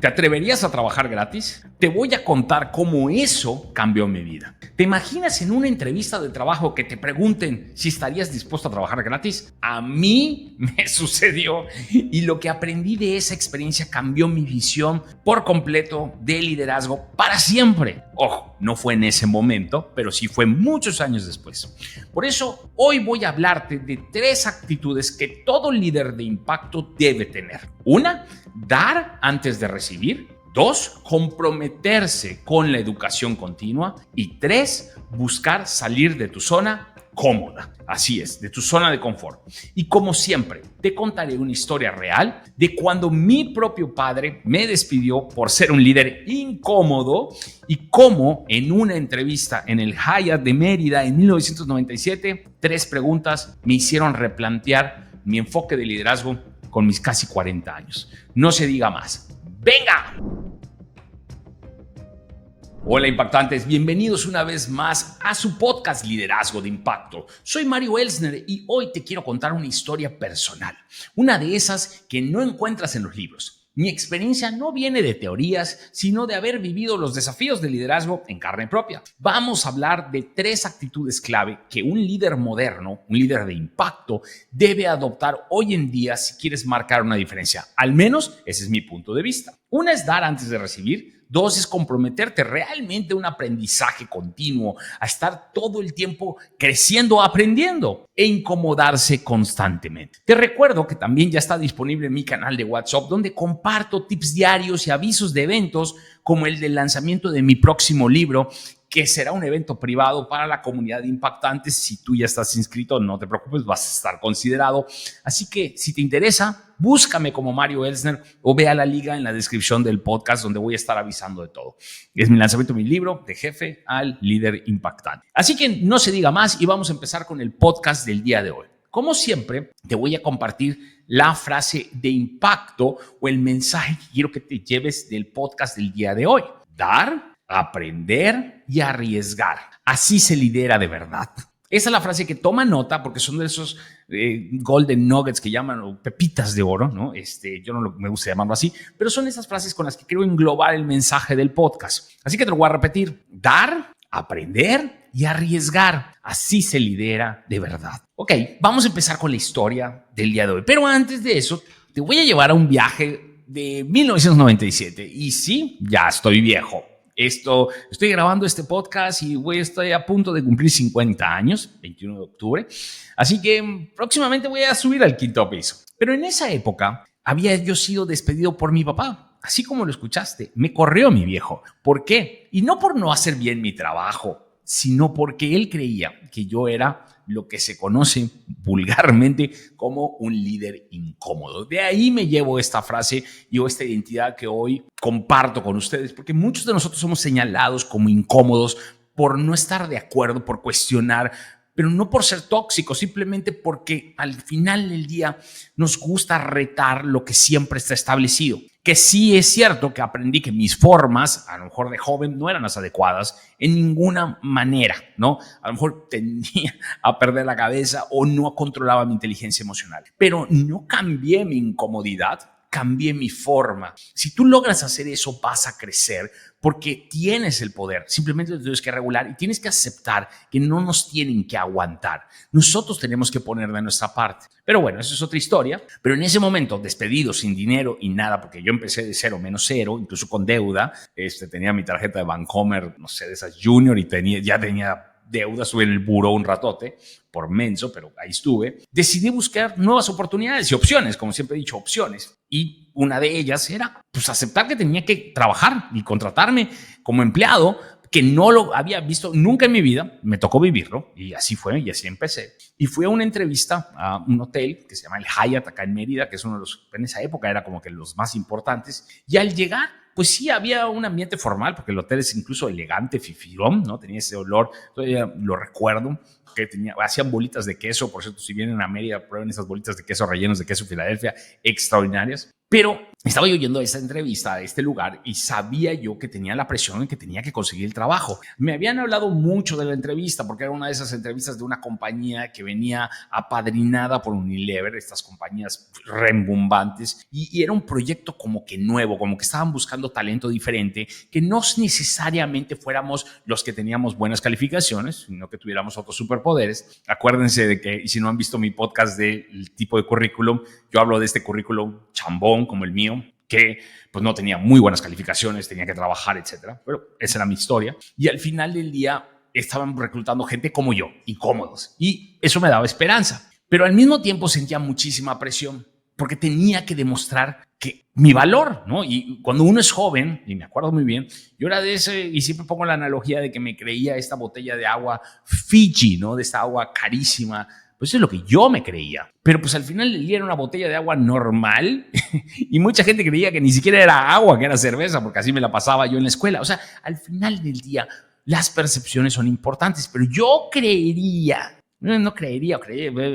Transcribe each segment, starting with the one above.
¿Te atreverías a trabajar gratis? Te voy a contar cómo eso cambió mi vida. ¿Te imaginas en una entrevista de trabajo que te pregunten si estarías dispuesto a trabajar gratis? A mí me sucedió y lo que aprendí de esa experiencia cambió mi visión por completo de liderazgo para siempre. Ojo, no fue en ese momento, pero sí fue muchos años después. Por eso, hoy voy a hablarte de 3 actitudes que todo líder de impacto debe tener. 1, dar antes de recibir. 2, comprometerse con la educación continua. Y 3, buscar salir de tu zona cómoda. Así es, de tu zona de confort. Y como siempre, te contaré una historia real de cuando mi propio padre me despidió por ser un líder incómodo y cómo en una entrevista en el Hyatt de Mérida en 1997, 3 preguntas me hicieron replantear mi enfoque de liderazgo con mis casi 40 años. No se diga más. ¡Venga! Hola impactantes, bienvenidos una vez más a su podcast Liderazgo de Impacto. Soy Mario Elsner y hoy te quiero contar una historia personal, una de esas que no encuentras en los libros. Mi experiencia no viene de teorías, sino de haber vivido los desafíos de liderazgo en carne propia. Vamos a hablar de 3 actitudes clave que un líder moderno, un líder de impacto, debe adoptar hoy en día si quieres marcar una diferencia. Al menos ese es mi punto de vista. 1 es dar antes de recibir. 2 es comprometerte realmente a un aprendizaje continuo, a estar todo el tiempo creciendo, aprendiendo e incomodarse constantemente. Te recuerdo que también ya está disponible en mi canal de WhatsApp, donde comparto tips diarios y avisos de eventos como el del lanzamiento de mi próximo libro, que será un evento privado para la comunidad de impactantes. Si tú ya estás inscrito, no te preocupes, vas a estar considerado. Así que si te interesa, búscame como Mario Elsner o ve a la liga en la descripción del podcast donde voy a estar avisando de todo. Es mi lanzamiento de mi libro, De Jefe al Líder Impactante. Así que no se diga más y vamos a empezar con el podcast del día de hoy. Como siempre, te voy a compartir la frase de impacto o el mensaje que quiero que te lleves del podcast del día de hoy. Dar, aprender y arriesgar. Así se lidera de verdad. Esa es la frase que toma nota porque son de esos golden nuggets que llaman o pepitas de oro, ¿no? Yo no me gusta llamarlo así, pero son esas frases con las que quiero englobar el mensaje del podcast. Así que te lo voy a repetir. Dar, aprender y arriesgar. Así se lidera de verdad. Ok, vamos a empezar con la historia del día de hoy. Pero antes de eso, te voy a llevar a un viaje de 1997. Y sí, ya estoy viejo. Estoy grabando este podcast y estoy a punto de cumplir 50 años, 21 de octubre. Así que próximamente voy a subir al 5º piso. Pero en esa época había yo sido despedido por mi papá. Así como lo escuchaste, me corrió mi viejo. ¿Por qué? Y no por no hacer bien mi trabajo, sino porque él creía que yo era lo que se conoce vulgarmente como un líder incómodo. De ahí me llevo esta frase y esta identidad que hoy comparto con ustedes, porque muchos de nosotros somos señalados como incómodos por no estar de acuerdo, por cuestionar, pero no por ser tóxicos, simplemente porque al final del día nos gusta retar lo que siempre está establecido. Que sí es cierto que aprendí que mis formas, a lo mejor de joven, no eran las adecuadas en ninguna manera, ¿no? A lo mejor tendía a perder la cabeza o no controlaba mi inteligencia emocional. Pero no cambié mi incomodidad, cambié mi forma. Si tú logras hacer eso, vas a crecer porque tienes el poder. Simplemente lo tienes que regular y tienes que aceptar que no nos tienen que aguantar. Nosotros tenemos que poner de nuestra parte. Pero bueno, eso es otra historia. Pero en ese momento, despedido, sin dinero y nada, porque yo empecé de 0 menos 0, incluso con deuda. Tenía mi tarjeta de Bancomer, no sé, de esas Junior y ya tenía deuda, estuve en el buró un ratote por menso, pero ahí estuve. Decidí buscar nuevas oportunidades y opciones, como siempre he dicho, opciones. Y una de ellas era aceptar que tenía que trabajar y contratarme como empleado, que no lo había visto nunca en mi vida. Me tocó vivirlo y así fue y así empecé. Y fui a una entrevista a un hotel que se llama el Hyatt acá en Mérida, que es uno de los, en esa época era como que los más importantes. Y al llegar, pues sí, había un ambiente formal, porque el hotel es incluso elegante, fifirón, ¿no? Tenía ese olor, todavía lo recuerdo, que hacían bolitas de queso. Por cierto, si vienen a Mérida, prueben esas bolitas de queso rellenos de queso Filadelfia, extraordinarias. Pero estaba yo yendo a esta entrevista, a este lugar, y sabía yo que tenía la presión en que tenía que conseguir el trabajo. Me habían hablado mucho de la entrevista porque era una de esas entrevistas de una compañía que venía apadrinada por Unilever, estas compañías rembombantes, y era un proyecto como que nuevo, como que estaban buscando talento diferente, que no necesariamente fuéramos los que teníamos buenas calificaciones, sino que tuviéramos otros superpoderes. Acuérdense de que, y si no han visto mi podcast del tipo de currículum, yo hablo de este currículum chambón como el mío, que pues no tenía muy buenas calificaciones, tenía que trabajar, etcétera. Pero esa era mi historia. Y al final del día estaban reclutando gente como yo, incómodos. Y eso me daba esperanza. Pero al mismo tiempo sentía muchísima presión porque tenía que demostrar que mi valor, ¿no? Y cuando uno es joven, y me acuerdo muy bien, yo era de ese, y siempre pongo la analogía de que me creía esta botella de agua Fiji, ¿no? De esta agua carísima. Pues eso es lo que yo me creía. Pero pues al final del día era una botella de agua normal y mucha gente creía que ni siquiera era agua, que era cerveza, porque así me la pasaba yo en la escuela. O sea, al final del día las percepciones son importantes, pero yo creería, no creería,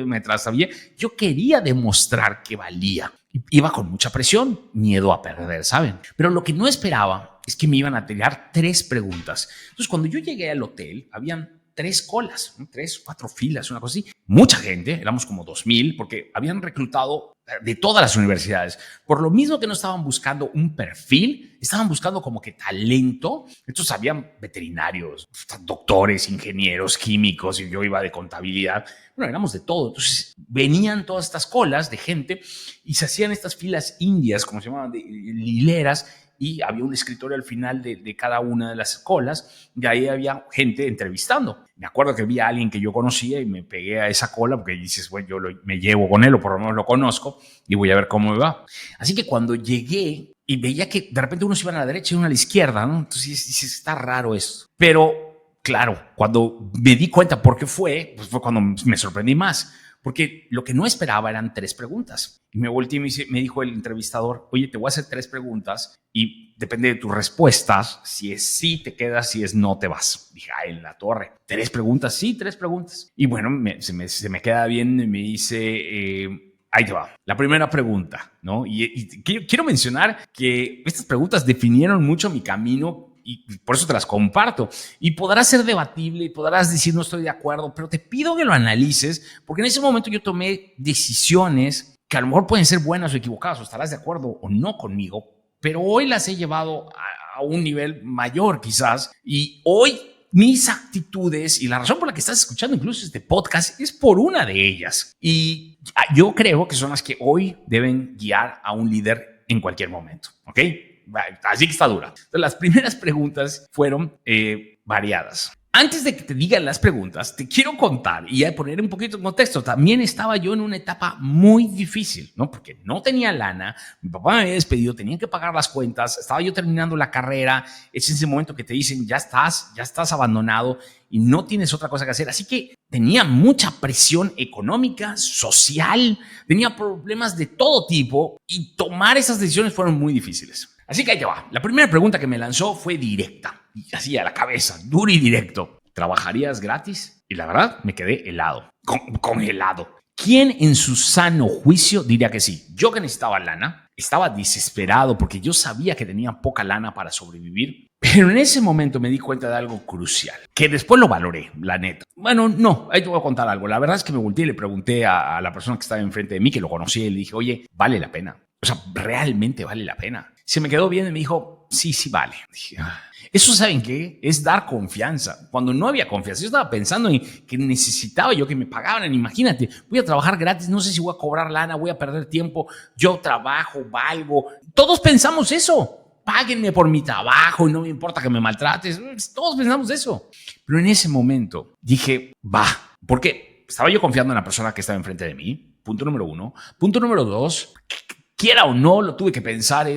me trastabillé, yo quería demostrar que valía. Iba con mucha presión, miedo a perder, ¿saben? Pero lo que no esperaba es que me iban a tirar 3 preguntas. Entonces, cuando yo llegué al hotel, habían 3 colas, 3, 4 filas, una cosa así. Mucha gente, éramos como 2,000, porque habían reclutado de todas las universidades. Por lo mismo que no estaban buscando un perfil, estaban buscando como que talento. Entonces habían veterinarios, doctores, ingenieros, químicos, y yo iba de contabilidad. Bueno, éramos de todo. Entonces venían todas estas colas de gente y se hacían estas filas indias, como se llamaban, de hileras, y había un escritorio al final de cada una de las colas y ahí había gente entrevistando. Me acuerdo que había alguien que yo conocía y me pegué a esa cola porque dices, bueno, yo me llevo con él o por lo menos lo conozco y voy a ver cómo me va. Así que cuando llegué y veía que de repente unos iban a la derecha y uno a la izquierda, ¿no? Entonces dices, está raro esto. Pero claro, cuando me di cuenta por qué fue, pues fue cuando me sorprendí más. Porque lo que no esperaba eran 3 preguntas. Y me volteé y me dijo el entrevistador, oye, te voy a hacer 3 preguntas y depende de tus respuestas. Si es sí, te quedas, si es no, te vas. Dije, en la torre. 3 preguntas, sí, 3 preguntas. Y bueno, se me queda bien y me dice, ahí te va. La primera pregunta, ¿no? Y quiero mencionar que estas preguntas definieron mucho mi camino y por eso te las comparto. Y podrás ser debatible y podrás decir no estoy de acuerdo, pero te pido que lo analices porque en ese momento yo tomé decisiones que a lo mejor pueden ser buenas o equivocadas, o estarás de acuerdo o no conmigo, pero hoy las he llevado a un nivel mayor quizás y hoy mis actitudes y la razón por la que estás escuchando incluso este podcast es por una de ellas. Y yo creo que son las que hoy deben guiar a un líder en cualquier momento, ¿ok? Así que está dura. Entonces, las primeras preguntas fueron variadas. Antes de que te digan las preguntas, te quiero contar y a poner un poquito en contexto. También estaba yo en una etapa muy difícil, ¿no? Porque no tenía lana, mi papá me había despedido, tenía que pagar las cuentas, estaba yo terminando la carrera. Es ese momento que te dicen, ya estás abandonado y no tienes otra cosa que hacer. Así que tenía mucha presión económica, social, tenía problemas de todo tipo y tomar esas decisiones fueron muy difíciles. Así que ahí te va. La primera pregunta que me lanzó fue directa, y así a la cabeza, duro y directo. ¿Trabajarías gratis? Y la verdad, me quedé helado, congelado. ¿Quién en su sano juicio diría que sí? Yo que necesitaba lana, estaba desesperado porque yo sabía que tenía poca lana para sobrevivir. Pero en ese momento me di cuenta de algo crucial, que después lo valoré, la neta. Bueno, no, ahí te voy a contar algo. La verdad es que me volteé y le pregunté a la persona que estaba enfrente de mí, que lo conocía, y le dije, oye, ¿vale la pena? O sea, ¿realmente vale la pena? Se me quedó bien y me dijo, sí, sí vale. Dije, eso, ¿saben qué? Es dar confianza. Cuando no había confianza, yo estaba pensando en que necesitaba yo que me pagaran. Imagínate, voy a trabajar gratis, no sé si voy a cobrar lana, voy a perder tiempo. Yo trabajo, valgo. Todos pensamos eso. Páguenme por mi trabajo y no me importa que me maltrates. Todos pensamos eso. Pero en ese momento dije, va, porque estaba yo confiando en la persona que estaba enfrente de mí. Punto número 1. Punto número 2, quiera o no, lo tuve que pensar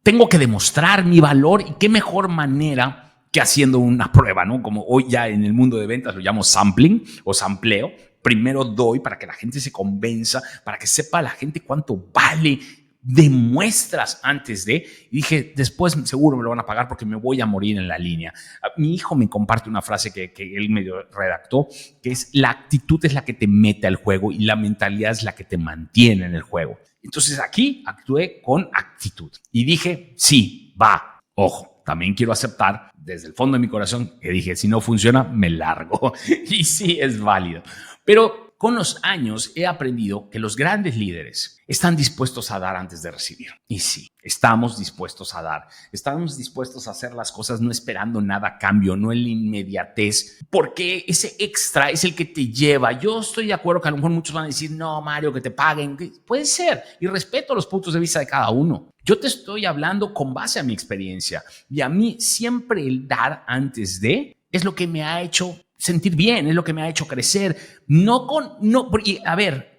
tengo que demostrar mi valor y qué mejor manera que haciendo una prueba, ¿no? Como hoy ya en el mundo de ventas lo llamo sampling o sampleo. Primero doy para que la gente se convenza, para que sepa la gente cuánto vale demuestras antes de. Y dije, después seguro me lo van a pagar porque me voy a morir en la línea. Mi hijo me comparte una frase que él medio redactó, que es: la actitud es la que te mete al juego y la mentalidad es la que te mantiene en el juego. Entonces aquí actué con actitud y dije, sí, va, ojo. También quiero aceptar desde el fondo de mi corazón que dije, si no funciona, me largo. Y sí, es válido. Pero con los años he aprendido que los grandes líderes están dispuestos a dar antes de recibir. Y sí, estamos dispuestos a dar. Estamos dispuestos a hacer las cosas no esperando nada a cambio, no en la inmediatez, porque ese extra es el que te lleva. Yo estoy de acuerdo que a lo mejor muchos van a decir, no, Mario, que te paguen. Puede ser, y respeto los puntos de vista de cada uno. Yo te estoy hablando con base a mi experiencia, y a mí siempre el dar antes de es lo que me ha hecho sentir bien, es lo que me ha hecho crecer.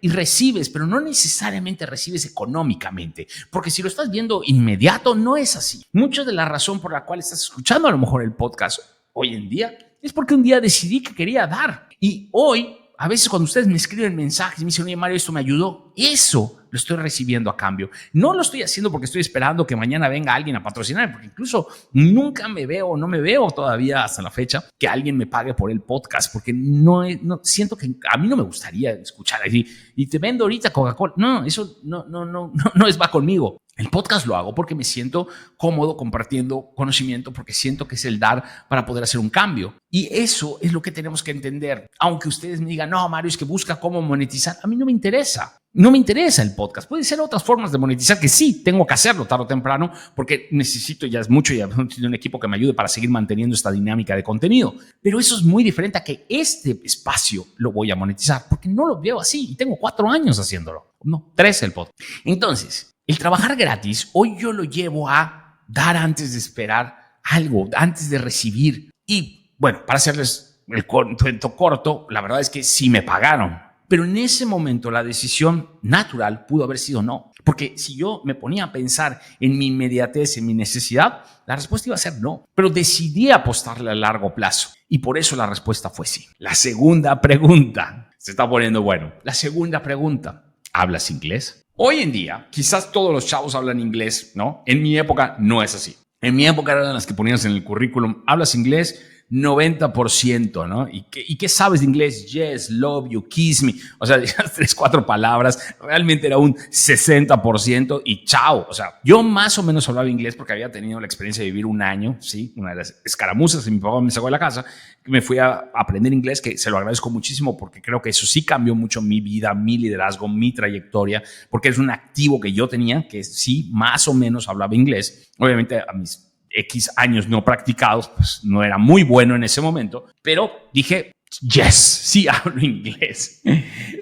Y recibes, pero no necesariamente recibes económicamente, porque si lo estás viendo inmediato, no es así. Mucha de la razón por la cual estás escuchando a lo mejor el podcast hoy en día es porque un día decidí que quería dar. Y hoy, a veces cuando ustedes me escriben mensajes y me dicen, oye, Mario, esto me ayudó, eso lo estoy recibiendo a cambio. No lo estoy haciendo porque estoy esperando que mañana venga alguien a patrocinar, porque incluso nunca no me veo todavía hasta la fecha que alguien me pague por el podcast, porque no siento que a mí no me gustaría escuchar así, y te vendo ahorita Coca-Cola. No, eso no va conmigo. El podcast lo hago porque me siento cómodo compartiendo conocimiento, porque siento que es el dar para poder hacer un cambio. Y eso es lo que tenemos que entender. Aunque ustedes me digan, no, Mario, es que busca cómo monetizar. A mí no me interesa. No me interesa el podcast. Puede ser otras formas de monetizar que sí, tengo que hacerlo tarde o temprano porque necesito, ya es mucho, ya necesito un equipo que me ayude para seguir manteniendo esta dinámica de contenido. Pero eso es muy diferente a que este espacio lo voy a monetizar, porque no lo veo así y tengo 4 años haciéndolo. No, 3 el podcast. Entonces, el trabajar gratis, hoy yo lo llevo a dar antes de esperar algo, antes de recibir. Y bueno, para hacerles el cuento corto, la verdad es que sí me pagaron. Pero en ese momento la decisión natural pudo haber sido no. Porque si yo me ponía a pensar en mi inmediatez, en mi necesidad, la respuesta iba a ser no. Pero decidí apostarle a largo plazo. Y por eso la respuesta fue sí. La segunda pregunta. Se está poniendo bueno. La segunda pregunta. ¿Hablas inglés? Hoy en día, quizás todos los chavos hablan inglés, ¿no? En mi época no es así. En mi época eran las que ponías en el currículum, ¿hablas inglés? 90%, ¿no? ¿Y qué sabes de inglés? Yes, love you, kiss me. O sea, 3, 4 palabras. Realmente era un 60% y chao. O sea, yo más o menos hablaba inglés porque había tenido la experiencia de vivir un año, ¿sí? Una de las escaramuzas que mi papá me sacó de la casa. Me fui a aprender inglés, que se lo agradezco muchísimo porque creo que eso sí cambió mucho mi vida, mi liderazgo, mi trayectoria, porque es un activo que yo tenía, que sí, más o menos hablaba inglés. Obviamente a mis X años no practicados, pues no era muy bueno en ese momento, pero dije, yes, sí hablo inglés.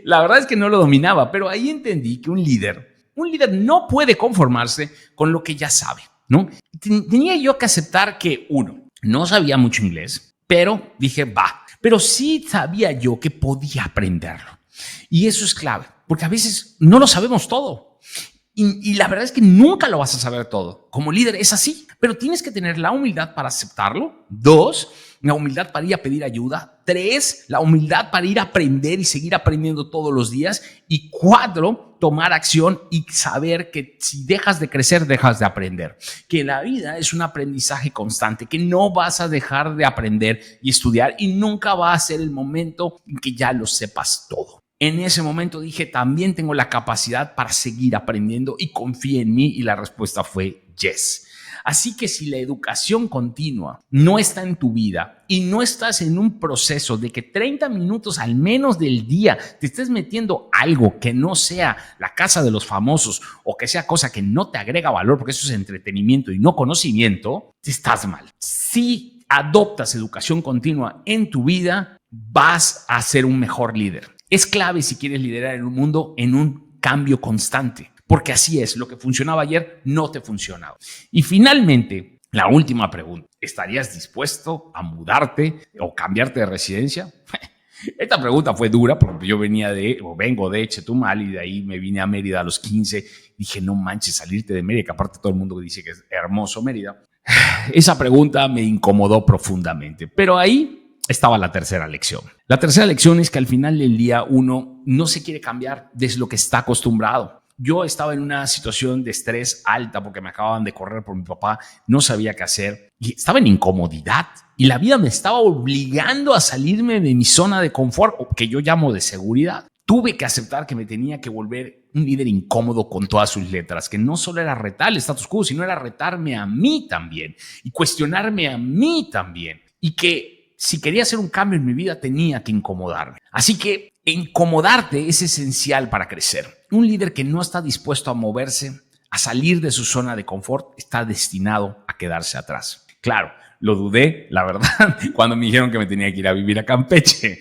La verdad es que no lo dominaba, pero ahí entendí que un líder no puede conformarse con lo que ya sabe, ¿no? Tenía yo que aceptar que, uno, no sabía mucho inglés, pero dije, va, pero sí sabía yo que podía aprenderlo. Y eso es clave, porque a veces no lo sabemos todo. Y la verdad es que nunca lo vas a saber todo. Como líder es así, pero tienes que tener la humildad para aceptarlo. 2, la humildad para ir a pedir ayuda. 3, la humildad para ir a aprender y seguir aprendiendo todos los días. Y 4, tomar acción y saber que si dejas de crecer, dejas de aprender. Que la vida es un aprendizaje constante, que no vas a dejar de aprender y estudiar y nunca va a ser el momento en que ya lo sepas todo. En ese momento dije, también tengo la capacidad para seguir aprendiendo y confié en mí y la respuesta fue yes. Así que si la educación continua no está en tu vida y no estás en un proceso de que 30 minutos al menos del día te estés metiendo algo que no sea la casa de los famosos o que sea cosa que no te agrega valor, porque eso es entretenimiento y no conocimiento, estás mal. Si adoptas educación continua en tu vida, vas a ser un mejor líder. Es clave si quieres liderar en un mundo en un cambio constante, porque así es, lo que funcionaba ayer no te funcionaba. Y finalmente, la última pregunta, ¿estarías dispuesto a mudarte o cambiarte de residencia? Esta pregunta fue dura porque yo vengo de Chetumal y de ahí me vine a Mérida a los 15. Dije, no manches, salirte de Mérida, que aparte todo el mundo dice que es hermoso Mérida. Esa pregunta me incomodó profundamente, pero ahí estaba la tercera lección. La tercera lección es que al final del día uno no se quiere cambiar desde lo que está acostumbrado. Yo estaba en una situación de estrés alta porque me acababan de correr por mi papá, no sabía qué hacer y estaba en incomodidad y la vida me estaba obligando a salirme de mi zona de confort, o que yo llamo de seguridad. Tuve que aceptar que me tenía que volver un líder incómodo con todas sus letras, que no solo era retar el status quo, sino era retarme a mí también y cuestionarme a mí también. Y que si quería hacer un cambio en mi vida tenía que incomodarme. Así que incomodarte es esencial para crecer. Un líder que no está dispuesto a moverse, a salir de su zona de confort, está destinado a quedarse atrás. Claro, lo dudé, la verdad, cuando me dijeron que me tenía que ir a vivir a Campeche.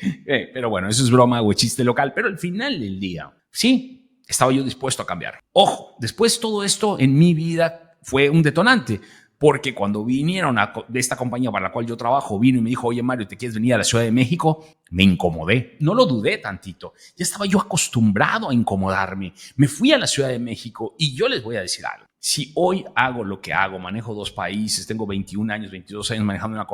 Pero bueno, eso es broma o chiste local. Pero al final del día, sí, estaba yo dispuesto a cambiar. Ojo, después todo esto en mi vida fue un detonante. Porque cuando vinieron de esta compañía para la cual yo trabajo, vino y me dijo, oye Mario, ¿te quieres venir a la Ciudad de México? Me incomodé, no lo dudé tantito. Ya estaba yo acostumbrado a incomodarme. Me fui a la Ciudad de México y yo les voy a decir algo. Si hoy hago lo que hago, manejo 2 países, tengo 21 años, 22 años manejando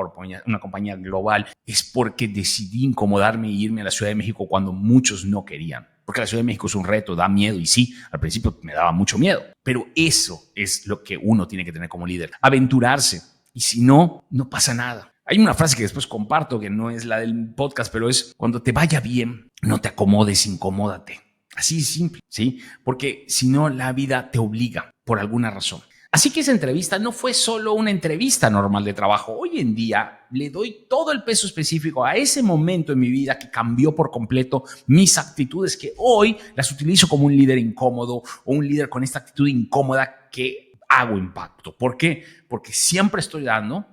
una compañía global, es porque decidí incomodarme e irme a la Ciudad de México cuando muchos no querían. Porque la Ciudad de México es un reto, da miedo y sí, al principio me daba mucho miedo. Pero eso es lo que uno tiene que tener como líder, aventurarse. Y si no, no pasa nada. Hay una frase que después comparto que no es la del podcast, pero es cuando te vaya bien, no te acomodes, incomódate. Así de simple, ¿sí? Porque si no, la vida te obliga por alguna razón. Así que esa entrevista no fue solo una entrevista normal de trabajo. Hoy en día le doy todo el peso específico a ese momento en mi vida que cambió por completo mis actitudes, que hoy las utilizo como un líder incómodo o un líder con esta actitud incómoda que hago impacto. ¿Por qué? Porque siempre estoy dando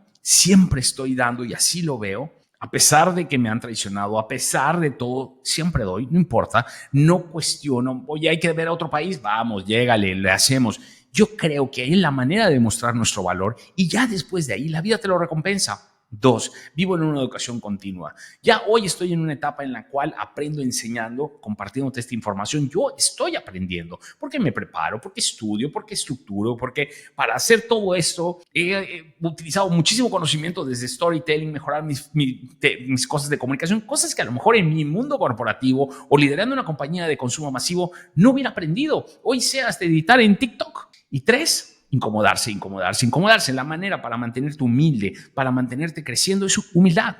y así lo veo. A pesar de que me han traicionado, a pesar de todo, siempre doy, no importa, no cuestiono. Oye, hay que ver a otro país, vamos, llégale, le hacemos. Yo creo que es la manera de demostrar nuestro valor y ya después de ahí la vida te lo recompensa. 2, vivo en una educación continua. Ya hoy estoy en una etapa en la cual aprendo enseñando, compartiéndote esta información. Yo estoy aprendiendo porque me preparo, porque estudio, porque estructuro, porque para hacer todo esto he utilizado muchísimo conocimiento desde storytelling, mejorar mis cosas de comunicación, cosas que a lo mejor en mi mundo corporativo o liderando una compañía de consumo masivo no hubiera aprendido. Hoy sé hasta editar en TikTok. Y 3, incomodarse. La manera para mantenerte humilde, para mantenerte creciendo es humildad.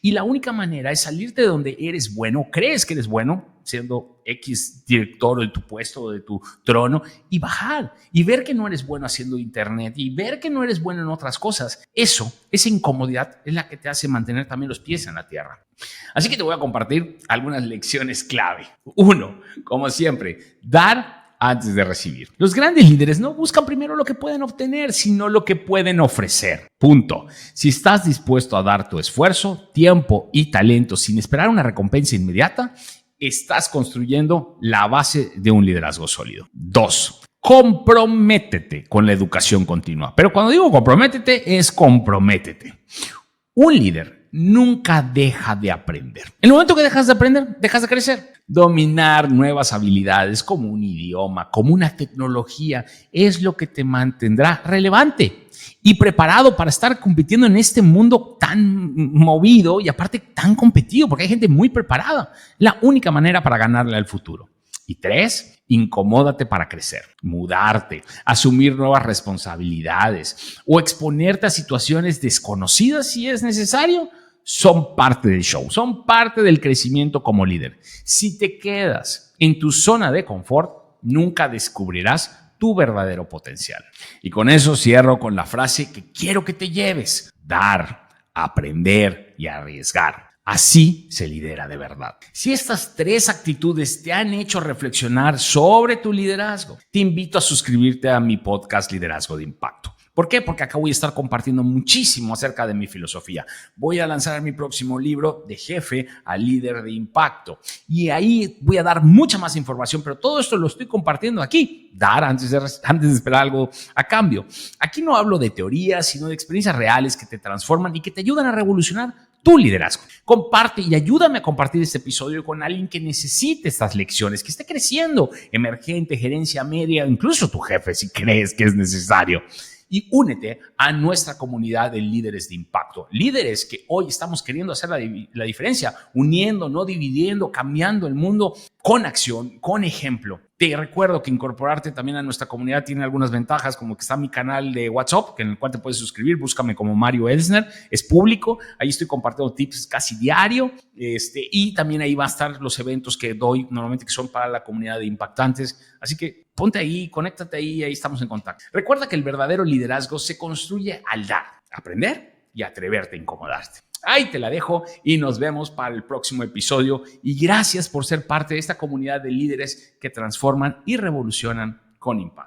Y la única manera es salirte de donde eres bueno, crees que eres bueno, siendo X director de tu puesto o de tu trono, y bajar y ver que no eres bueno haciendo internet y ver que no eres bueno en otras cosas. Esa incomodidad es la que te hace mantener también los pies en la tierra. Así que te voy a compartir algunas lecciones clave. 1, como siempre, dar antes de recibir. Los grandes líderes no buscan primero lo que pueden obtener, sino lo que pueden ofrecer. Punto. Si estás dispuesto a dar tu esfuerzo, tiempo y talento sin esperar una recompensa inmediata, estás construyendo la base de un liderazgo sólido. 2, comprométete con la educación continua. Pero cuando digo comprométete, es comprométete. Un líder nunca deja de aprender. En el momento que dejas de aprender, dejas de crecer. Dominar nuevas habilidades como un idioma, como una tecnología, es lo que te mantendrá relevante y preparado para estar compitiendo en este mundo tan movido y aparte tan competido, porque hay gente muy preparada. La única manera para ganarle al futuro. Y 3, incomódate para crecer, mudarte, asumir nuevas responsabilidades o exponerte a situaciones desconocidas si es necesario. Son parte del show, son parte del crecimiento como líder. Si te quedas en tu zona de confort, nunca descubrirás tu verdadero potencial. Y con eso cierro con la frase que quiero que te lleves: dar, aprender y arriesgar. Así se lidera de verdad. Si estas 3 actitudes te han hecho reflexionar sobre tu liderazgo, te invito a suscribirte a mi podcast Liderazgo de Impacto. ¿Por qué? Porque acá voy a estar compartiendo muchísimo acerca de mi filosofía. Voy a lanzar mi próximo libro, De Jefe a Líder de Impacto. Y ahí voy a dar mucha más información, pero todo esto lo estoy compartiendo aquí. Dar antes de esperar algo a cambio. Aquí no hablo de teorías, sino de experiencias reales que te transforman y que te ayudan a revolucionar tu liderazgo. Comparte y ayúdame a compartir este episodio con alguien que necesite estas lecciones, que esté creciendo, emergente, gerencia media, incluso tu jefe si crees que es necesario. Y únete a nuestra comunidad de líderes de impacto. Líderes que hoy estamos queriendo hacer la diferencia, uniendo, no dividiendo, cambiando el mundo con acción, con ejemplo. Te recuerdo que incorporarte también a nuestra comunidad tiene algunas ventajas, como que está mi canal de WhatsApp, en el cual te puedes suscribir. Búscame como Mario Elsner, es público. Ahí estoy compartiendo tips casi diario. Y también ahí va a estar los eventos que doy normalmente, que son para la comunidad de impactantes. Así que ponte ahí, conéctate ahí estamos en contacto. Recuerda que el verdadero liderazgo se construye al dar, aprender y atreverte a incomodarte. Ahí te la dejo y nos vemos para el próximo episodio. Y gracias por ser parte de esta comunidad de líderes que transforman y revolucionan con impacto.